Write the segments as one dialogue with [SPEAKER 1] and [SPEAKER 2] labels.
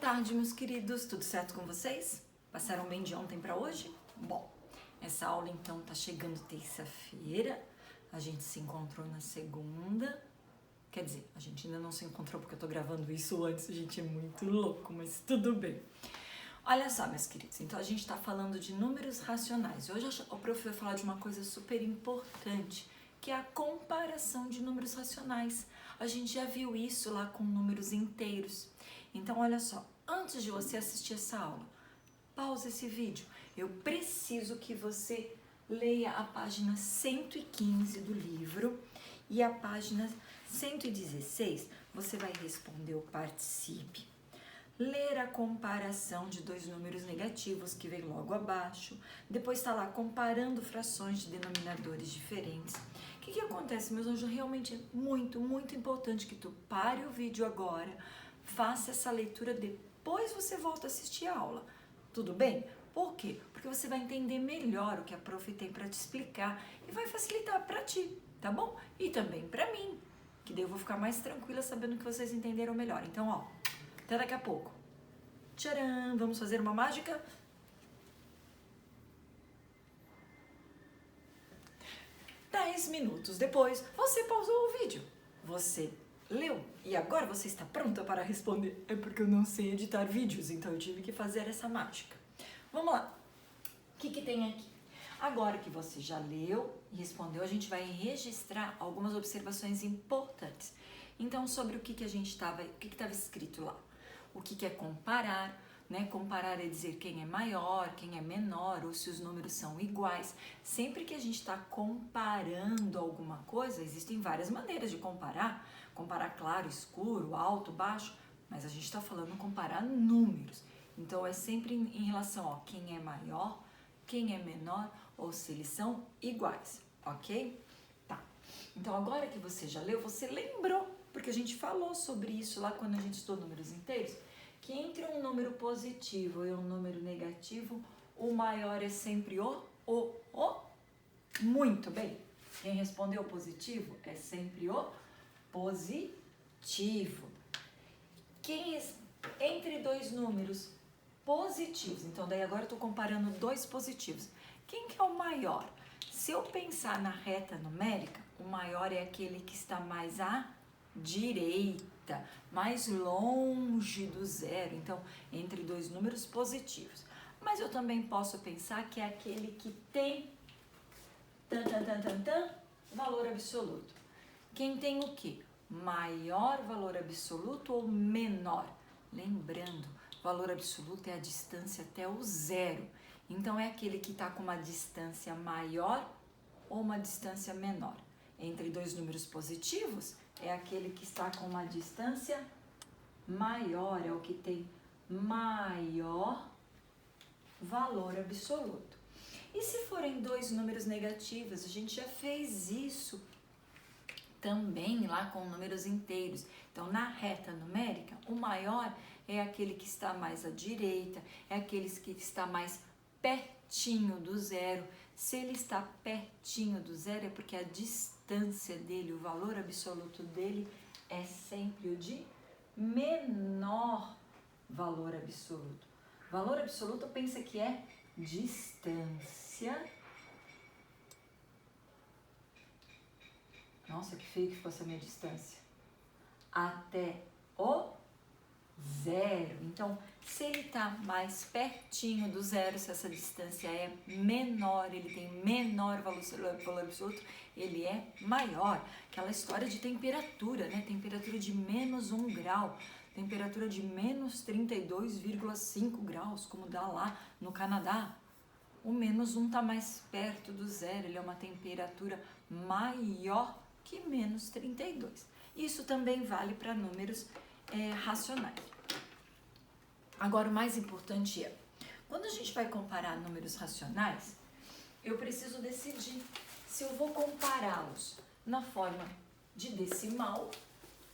[SPEAKER 1] tarde, meus queridos, tudo certo com vocês? Passaram bem de ontem para hoje? Bom, essa aula então tá chegando terça-feira, a gente se encontrou na segunda, quer dizer, a gente ainda não se encontrou porque eu tô gravando isso antes, a gente é muito louco, mas tudo bem. Olha só, meus queridos, então a gente tá falando de números racionais. Hoje o prof vai falar de uma coisa super importante, que é a comparação de números racionais. A gente já viu isso lá com números inteiros. Então, olha só, antes de você assistir essa aula, pausa esse vídeo. Eu preciso que você leia a página 115 do livro e a página 116, você vai responder o participe. Ler a comparação de dois números negativos que vem logo abaixo. Depois está lá comparando frações de denominadores diferentes. O que acontece, meus anjos? Realmente é muito, muito importante que tu pare o vídeo agora, faça essa leitura, depois você volta a assistir a aula. Tudo bem? Por quê? Porque você vai entender melhor o que a prof tem para te explicar e vai facilitar para ti, tá bom? E também para mim, que daí eu vou ficar mais tranquila sabendo que vocês entenderam melhor. Então, ó, até daqui a pouco. Tcharam! Vamos fazer uma mágica? Dez minutos depois, você pausou o vídeo. Você leu e agora você está pronta para responder. É porque eu não sei editar vídeos, então eu tive que fazer essa mágica. Vamos lá. O que tem aqui? Agora que você já leu e respondeu, a gente vai registrar algumas observações importantes. Então, sobre o que a gente estava, o que estava escrito lá. O que é comparar, né? Comparar é dizer quem é maior, quem é menor, ou se os números são iguais. Sempre que a gente está comparando alguma coisa, existem várias maneiras de comparar. Comparar claro, escuro, alto, baixo, mas a gente está falando comparar números. Então, é sempre em relação a quem é maior, quem é menor, ou se eles são iguais, ok? Tá. Então, agora que você já leu, você lembrou, porque a gente falou sobre isso lá quando a gente estudou números inteiros, que entre um número positivo e um número negativo, o maior é sempre o. Muito bem. Quem respondeu positivo é sempre o positivo. Entre dois números positivos, então daí agora eu estou comparando dois positivos. Quem que é o maior? Se eu pensar na reta numérica, o maior é aquele que está mais à direita, mais longe do zero, então entre dois números positivos. Mas eu também posso pensar que é aquele que tem valor absoluto. Quem tem o quê? Maior valor absoluto ou menor? Lembrando, valor absoluto é a distância até o zero. Então é aquele que está com uma distância maior ou uma distância menor. Entre dois números positivos, é aquele que está com uma distância maior, é o que tem maior valor absoluto. E se forem dois números negativos, a gente já fez isso também lá com números inteiros. Então, na reta numérica, o maior é aquele que está mais à direita, é aquele que está mais pertinho do zero. Se ele está pertinho do zero, é porque a distância dele, o valor absoluto dele, é sempre o de menor valor absoluto. Valor absoluto, pensa que é distância. Nossa, que feio que fosse a minha distância. Até o zero. Então, se ele está mais pertinho do zero, se essa distância é menor, ele tem menor valor absoluto, ele é maior. Aquela história de temperatura, né? Temperatura de menos 1 grau, temperatura de menos 32,5 graus, como dá lá no Canadá. O menos 1 está mais perto do zero, ele é uma temperatura maior que menos 32. Isso também vale para números racionais. Agora, o mais importante é, quando a gente vai comparar números racionais, eu preciso decidir se eu vou compará-los na forma de decimal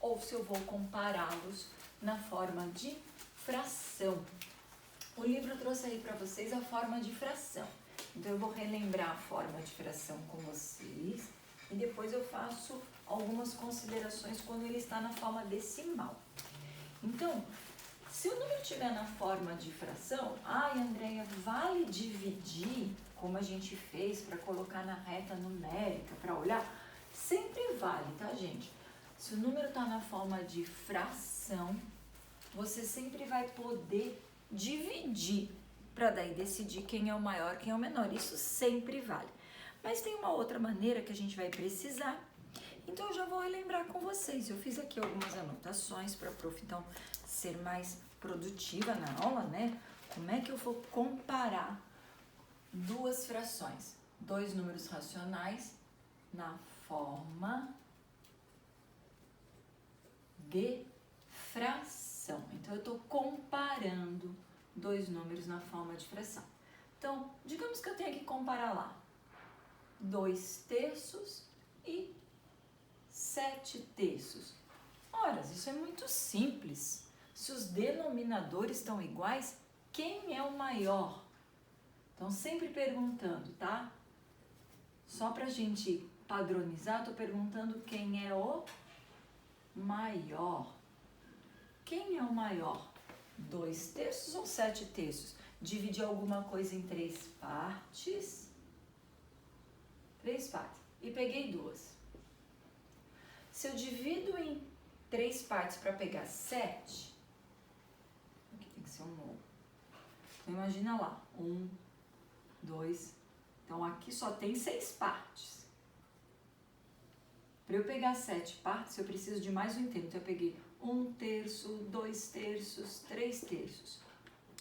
[SPEAKER 1] ou se eu vou compará-los na forma de fração. O livro trouxe aí para vocês a forma de fração. Então, eu vou relembrar a forma de fração com vocês e depois eu faço algumas considerações quando ele está na forma decimal. Então, Se o número estiver na forma de fração, ai, Andréia, vale dividir, como a gente fez para colocar na reta numérica, para olhar? Sempre vale, tá, gente? Se o número está na forma de fração, você sempre vai poder dividir para daí decidir quem é o maior, quem é o menor. Isso sempre vale. Mas tem uma outra maneira que a gente vai precisar. Então eu já vou relembrar com vocês. Eu fiz aqui algumas anotações para a prof, então, ser mais produtiva na aula, né? Como é que eu vou comparar duas frações? Dois números racionais na forma de fração. Então, eu estou comparando dois números na forma de fração. Então, digamos que eu tenha que comparar lá 2/3 e 7/3. Ora, isso é muito simples. Se os denominadores estão iguais, quem é o maior? Então, sempre perguntando, tá? Só pra gente padronizar, tô perguntando quem é o maior. Quem é o maior? 2/3 ou 7/3? Dividir alguma coisa em 3 partes. 3 partes. E peguei 2. Se eu divido em 3 partes para pegar 7, aqui tem que ser um novo. Então, imagina lá. 1, 2. Então, aqui só tem 6 partes. Para eu pegar 7 partes, eu preciso de mais um inteiro. Então, eu peguei 1/3, 2/3, 3/3,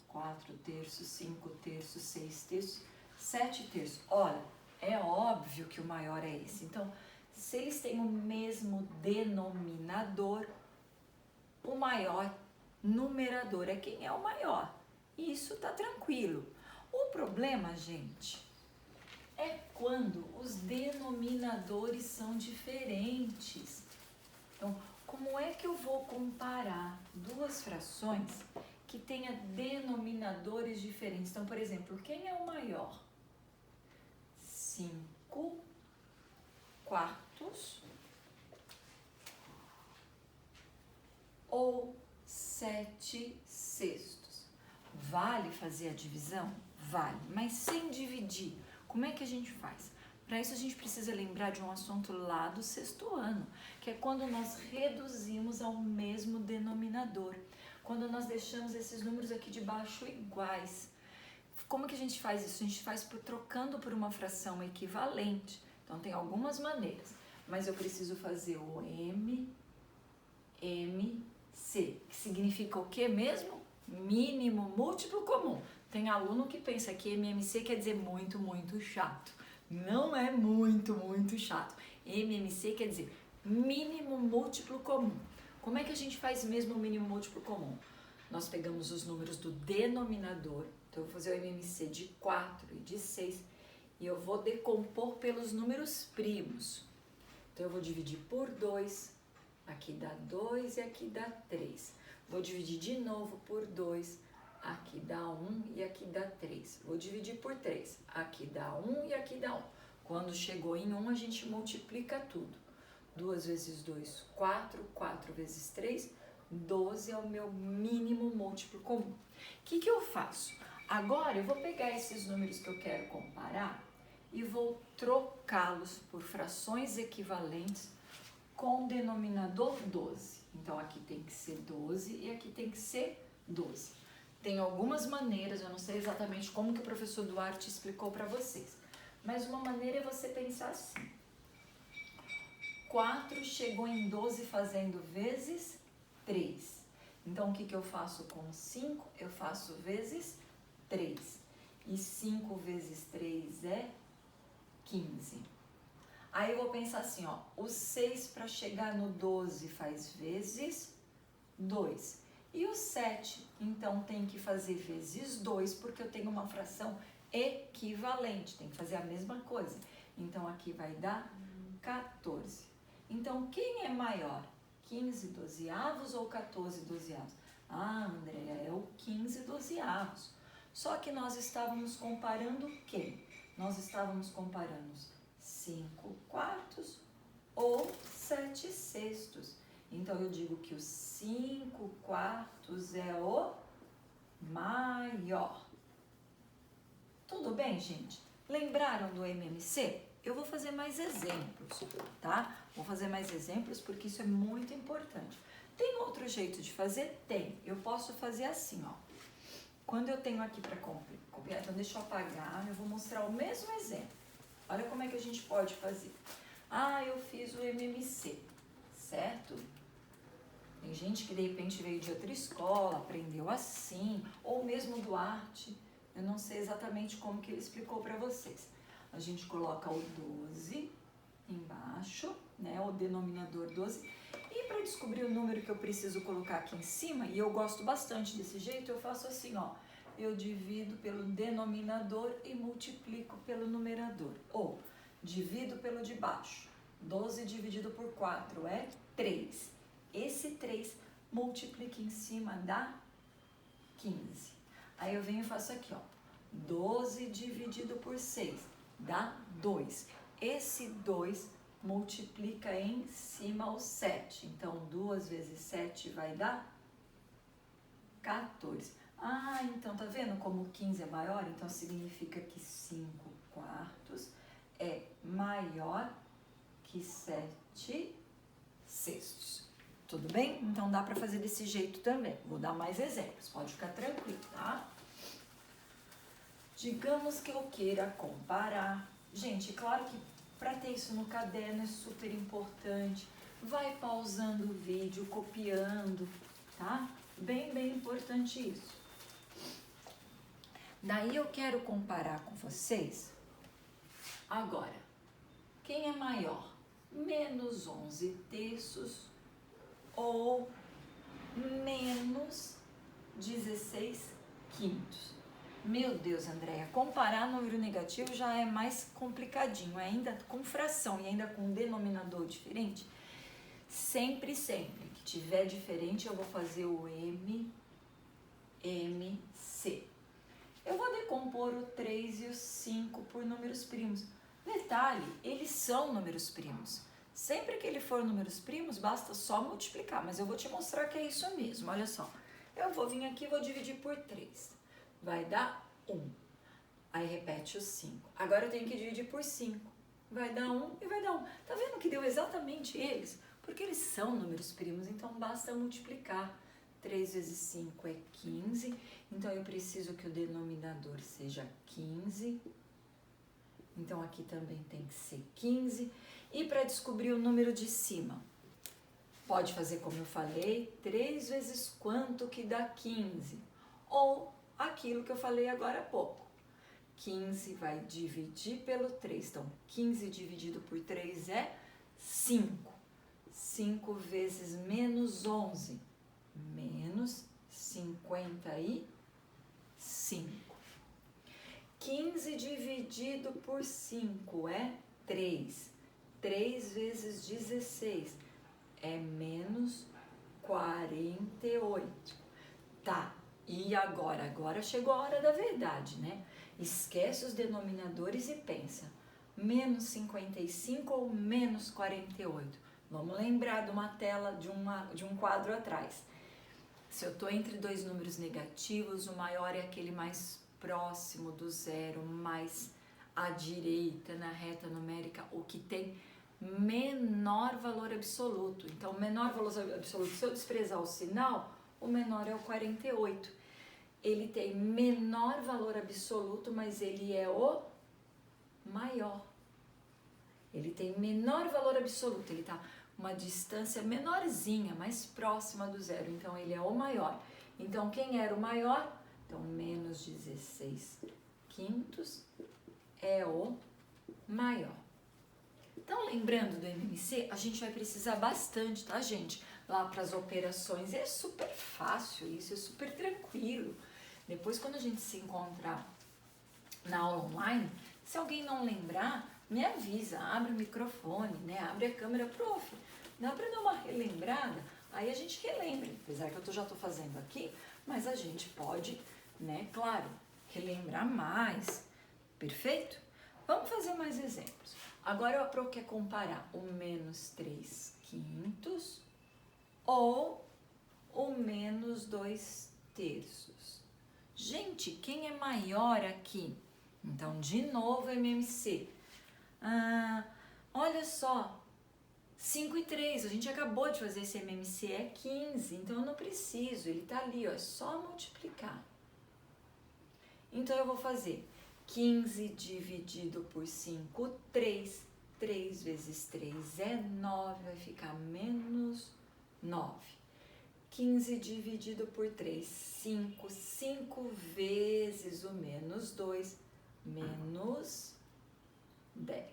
[SPEAKER 1] 4/3, 5/3, 6/3, 7/3. Olha, é óbvio que o maior é esse. Então, se eles têm o mesmo denominador, o maior numerador é quem é o maior. Isso tá tranquilo. O problema, gente, é quando os denominadores são diferentes. Então, como é que eu vou comparar duas frações que tenham denominadores diferentes? Então, por exemplo, quem é o maior? 5/4 ou 7/6? Vale fazer a divisão? Vale, mas sem dividir. Como é que a gente faz? Para isso a gente precisa lembrar de um assunto lá do 6º ano, que é quando nós reduzimos ao mesmo denominador, quando nós deixamos esses números aqui de baixo iguais. Como que a gente faz isso? A gente faz trocando por uma fração equivalente. Então tem algumas maneiras, mas eu preciso fazer o MMC, que significa o que mesmo? Mínimo múltiplo comum. Tem aluno que pensa que MMC quer dizer muito, muito chato. Não é muito, muito chato. MMC quer dizer mínimo múltiplo comum. Como é que a gente faz mesmo o mínimo múltiplo comum? Nós pegamos os números do denominador, então eu vou fazer o MMC de 4 e de 6, e eu vou decompor pelos números primos. Então eu vou dividir por 2, aqui dá 2 e aqui dá 3. Vou dividir de novo por 2, aqui dá 1 e aqui dá 3. Vou dividir por 3, aqui dá 1 e aqui dá 1. Quando chegou em 1, a gente multiplica tudo. 2 vezes 2, 4, 4 vezes 3, 12 é o meu mínimo múltiplo comum. O que eu faço? Agora eu vou pegar esses números que eu quero comparar e vou trocá-los por frações equivalentes com o denominador 12. Então, aqui tem que ser 12 e aqui tem que ser 12. Tem algumas maneiras, eu não sei exatamente como que o professor Duarte explicou para vocês, mas uma maneira é você pensar assim. 4 chegou em 12 fazendo vezes 3. Então, o que eu faço com 5? Eu faço vezes 3. E 5 vezes 3 é 15. Aí eu vou pensar assim, ó, o 6 para chegar no 12 faz vezes 2. E o 7, então, tem que fazer vezes 2, porque eu tenho uma fração equivalente, tem que fazer a mesma coisa. Então, aqui vai dar 14. Então, quem é maior? 15 dozeavos ou 14 dozeavos? Ah, Andréia, é o 15 dozeavos. Só que nós estávamos comparando quem? Nós estávamos comparando 5/4 ou 7/6. Então, eu digo que o 5/4 é o maior. Tudo bem, gente? Lembraram do MMC? Eu vou fazer mais exemplos, tá? Vou fazer mais exemplos porque isso é muito importante. Tem outro jeito de fazer? Tem. Eu posso fazer assim, ó. Quando eu tenho aqui para copiar, então deixa eu apagar, eu vou mostrar o mesmo exemplo. Olha como é que a gente pode fazer. Ah, eu fiz o MMC, certo? Tem gente que de repente veio de outra escola, aprendeu assim, ou mesmo do arte. Eu não sei exatamente como que ele explicou para vocês. A gente coloca o 12 embaixo, né, o denominador 12. E para descobrir o número que eu preciso colocar aqui em cima, e eu gosto bastante desse jeito, eu faço assim, ó. Eu divido pelo denominador e multiplico pelo numerador. Ou divido pelo de baixo. 12 dividido por 4 é 3. Esse 3 multiplica em cima dá 15. Aí eu venho e faço aqui, ó. 12 dividido por 6 dá 2. Esse 2 multiplica em cima o 7. Então, 2 vezes 7 vai dar 14. Ah, então tá vendo como 15 é maior? Então, significa que 5/4 é maior que 7/6. Tudo bem? Então, dá pra fazer desse jeito também. Vou dar mais exemplos, pode ficar tranquilo, tá? Digamos que eu queira comparar. Gente, claro que para ter isso no caderno é super importante. Vai pausando o vídeo, copiando, tá? Bem importante isso. Daí eu quero comparar com vocês. Agora, quem é maior? Menos 11 terços ou menos 16 quintos? Meu Deus, Andréia, comparar número negativo já é mais complicadinho, ainda com fração e ainda com denominador diferente. Sempre que tiver diferente, eu vou fazer o MMC. Eu vou decompor o 3 e o 5 por números primos. Detalhe, eles são números primos. Sempre que ele for números primos, basta só multiplicar, mas eu vou te mostrar que é isso mesmo, olha só. Eu vou vir aqui e vou dividir por 3. Vai dar 1. Aí repete o 5. Agora eu tenho que dividir por 5. Vai dar 1 e vai dar 1. Tá vendo que deu exatamente eles? Porque eles são números primos, então basta multiplicar. 3 vezes 5 é 15. Então eu preciso que o denominador seja 15. Então aqui também tem que ser 15. E para descobrir o número de cima? Pode fazer como eu falei, 3 vezes quanto que dá 15? Ou aquilo que eu falei agora há pouco. 15 vai dividir pelo 3. Então, 15 dividido por 3 é 5. 5 vezes menos 11. Menos 55. 15 dividido por 5 é 3. 3 vezes 16 é menos 48. Tá. E agora? Agora chegou a hora da verdade, né? Esquece os denominadores e pensa. Menos 55 ou menos 48? Vamos lembrar de uma tela, de um quadro atrás. Se eu estou entre dois números negativos, o maior é aquele mais próximo do zero, mais à direita na reta numérica, o que tem menor valor absoluto. Então, menor valor absoluto, se eu desprezar o sinal, o menor é o 48. Ele tem menor valor absoluto, mas ele é o maior. Ele tem menor valor absoluto, ele está uma distância menorzinha, mais próxima do zero. Então, ele é o maior. Então, quem era o maior? Então, menos 16 quintos é o maior. Então, lembrando do MMC, a gente vai precisar bastante, tá, gente? Lá para as operações. É super fácil isso, é super tranquilo. Depois, quando a gente se encontrar na aula online, se alguém não lembrar, me avisa, abre o microfone, né? Abre a câmera, prof. Dá para dar uma relembrada? Aí a gente relembra, apesar que eu já estou fazendo aqui, mas a gente pode, né, claro, relembrar mais. Perfeito? Vamos fazer mais exemplos. Agora a Pro quer comparar o menos 3 quintos ou o menos 2/3. Gente, quem é maior aqui? Então, de novo, MMC. Olha só, 5 e 3, a gente acabou de fazer esse MMC, é 15, então eu não preciso, ele tá ali, ó, é só multiplicar. Então, eu vou fazer 15 dividido por 5, 3. 3 vezes 3 é 9, vai ficar menos 9. 15 dividido por 3, 5. 5 vezes o menos 2, menos 10.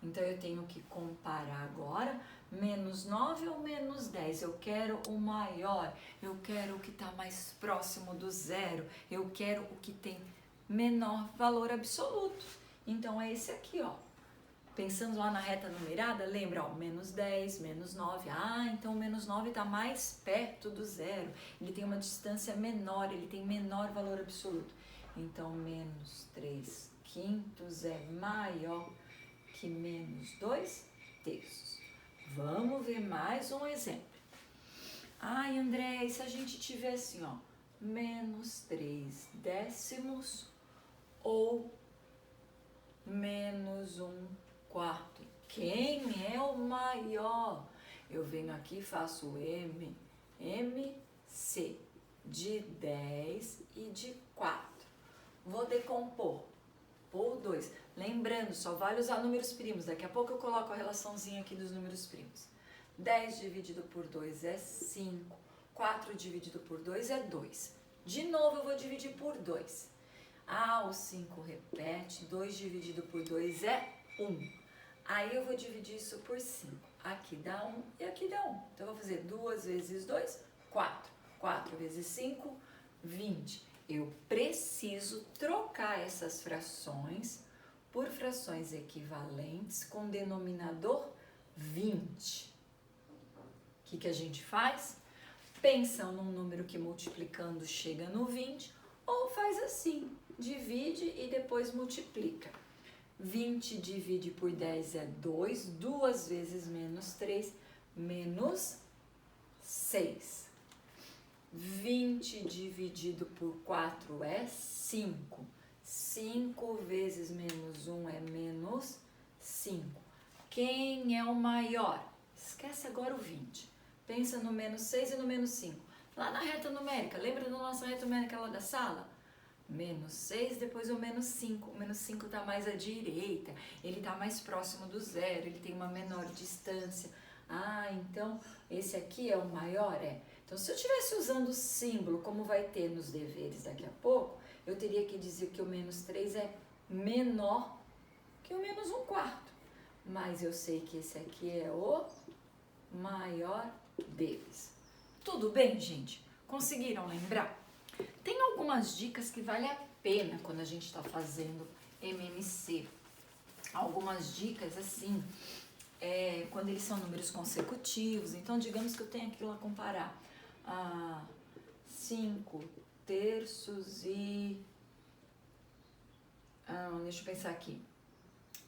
[SPEAKER 1] Então, eu tenho que comparar agora, menos 9 ou menos 10. Eu quero o maior, eu quero o que está mais próximo do zero, eu quero o que tem menor valor absoluto. Então, é esse aqui, ó. Pensando lá na reta numerada, lembra, ó, menos 10, menos 9. Então o menos 9 está mais perto do zero. Ele tem uma distância menor, ele tem menor valor absoluto. Então, menos 3/5 é maior que menos 2/3. Vamos ver mais um exemplo. André, e se a gente tiver assim, ó, menos 3/10 ou menos 1/4? Quem é o maior? Eu venho aqui e faço MC de 10 e de 4. Vou decompor por 2. Lembrando, só vale usar números primos. Daqui a pouco eu coloco a relaçãozinha aqui dos números primos. 10 dividido por 2 é 5. 4 dividido por 2 é 2. De novo eu vou dividir por 2. O 5 repete. 2 dividido por 2 é 1. Aí eu vou dividir isso por 5. Aqui dá 1 e aqui dá 1. Então eu vou fazer 2 vezes 2, 4. 4 vezes 5, 20. Eu preciso trocar essas frações por frações equivalentes com denominador 20. O que a gente faz? Pensa num número que multiplicando chega no 20, ou faz assim, divide e depois multiplica. 20 divide por 10 é 2, 2 vezes menos 3, menos 6. 20 dividido por 4 é 5. 5 vezes menos 1 é menos 5. Quem é o maior? Esquece agora o 20. Pensa no menos 6 e no menos 5. Lá na reta numérica, lembra da nossa reta numérica lá da sala? Menos 6, depois o menos 5. O menos 5 está mais à direita, ele está mais próximo do zero, ele tem uma menor distância. Então esse aqui é o maior? Então, se eu estivesse usando o símbolo, como vai ter nos deveres daqui a pouco, eu teria que dizer que o menos 3 é menor que o menos 1/4. Mas eu sei que esse aqui é o maior deles. Tudo bem, gente? Conseguiram lembrar? Tem algumas dicas que vale a pena quando a gente está fazendo MMC. Algumas dicas assim, quando eles são números consecutivos. Então, digamos que eu tenho aquilo a comparar. 5 terços e... deixa eu pensar aqui.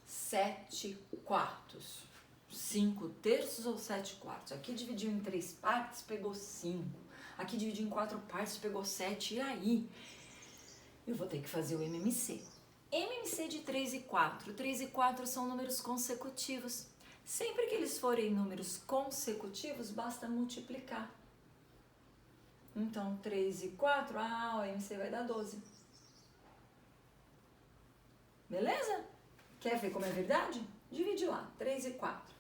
[SPEAKER 1] 7 quartos. 5 terços ou 7 quartos? Aqui dividiu em 3 partes, pegou 5. Aqui dividiu em 4 partes, pegou 7. E aí, eu vou ter que fazer o MMC. MMC de 3 e 4. 3 e 4 são números consecutivos. Sempre que eles forem números consecutivos, basta multiplicar. Então, 3 e 4, o MC vai dar 12. Beleza? Quer ver como é verdade? Divide lá, 3 e 4.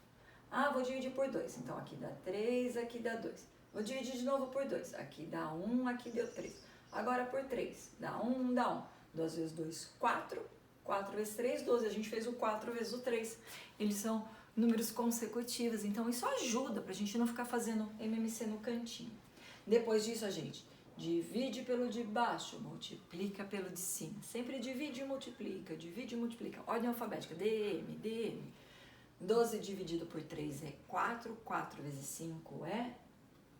[SPEAKER 1] Vou dividir por 2. Então, aqui dá 3, aqui dá 2. Vou dividir de novo por 2. Aqui dá 1, aqui deu 3. Agora por 3. Dá 1, dá 1. 2 vezes 2, 4. 4 vezes 3, 12. A gente fez o 4 vezes o 3. Eles são números consecutivos. Então, isso ajuda pra gente não ficar fazendo MMC no cantinho. Depois disso, a gente divide pelo de baixo, multiplica pelo de cima. Sempre divide e multiplica, divide e multiplica. Ordem alfabética, DM, DM. 12 dividido por 3 é 4, 4 vezes 5 é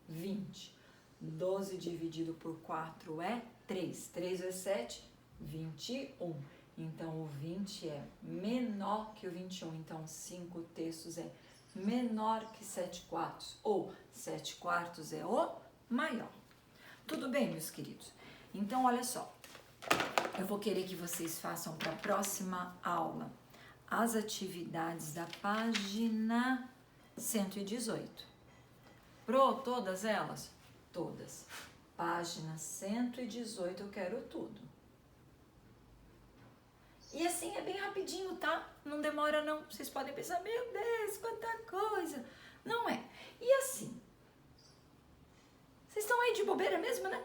[SPEAKER 1] 20. 12 dividido por 4 é 3. 3 vezes 7, 21. Então, o 20 é menor que o 21. Então, 5 terços é menor que 7/4 ou 7/4 é o maior. Tudo bem, meus queridos? Então, olha só, eu vou querer que vocês façam para a próxima aula as atividades da página 118. Todas elas? Todas. Página 118, eu quero tudo. E assim é bem rapidinho, tá? Não demora não. Vocês podem pensar, meu Deus, quanta coisa. Não é. E assim, vocês estão aí de bobeira mesmo, né?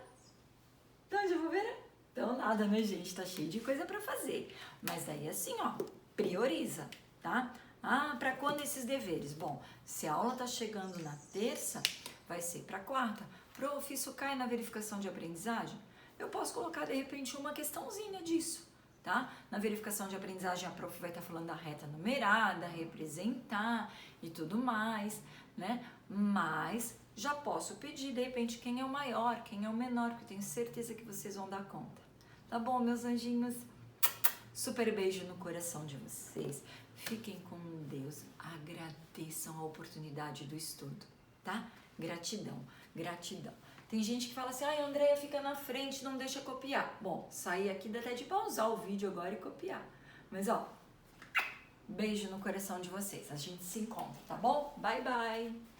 [SPEAKER 1] Estão de bobeira? Então nada, né, gente? Tá cheio de coisa pra fazer. Mas aí assim, ó, prioriza, tá? Ah, pra quando esses deveres? Bom, se a aula tá chegando na terça, vai ser pra quarta. Prof, isso cai na verificação de aprendizagem? Eu posso colocar, de repente, uma questãozinha disso, tá? Na verificação de aprendizagem, a prof vai estar falando da reta numerada, representar e tudo mais, né? Mas já posso pedir, de repente, quem é o maior, quem é o menor, porque eu tenho certeza que vocês vão dar conta. Tá bom, meus anjinhos? Super beijo no coração de vocês. Fiquem com Deus. Agradeçam a oportunidade do estudo, tá? Gratidão, gratidão. Tem gente que fala assim, ai, Andréia, fica na frente, não deixa copiar. Bom, sair aqui dá até de pausar o vídeo agora e copiar. Mas, ó, beijo no coração de vocês. A gente se encontra, tá bom? Bye, bye!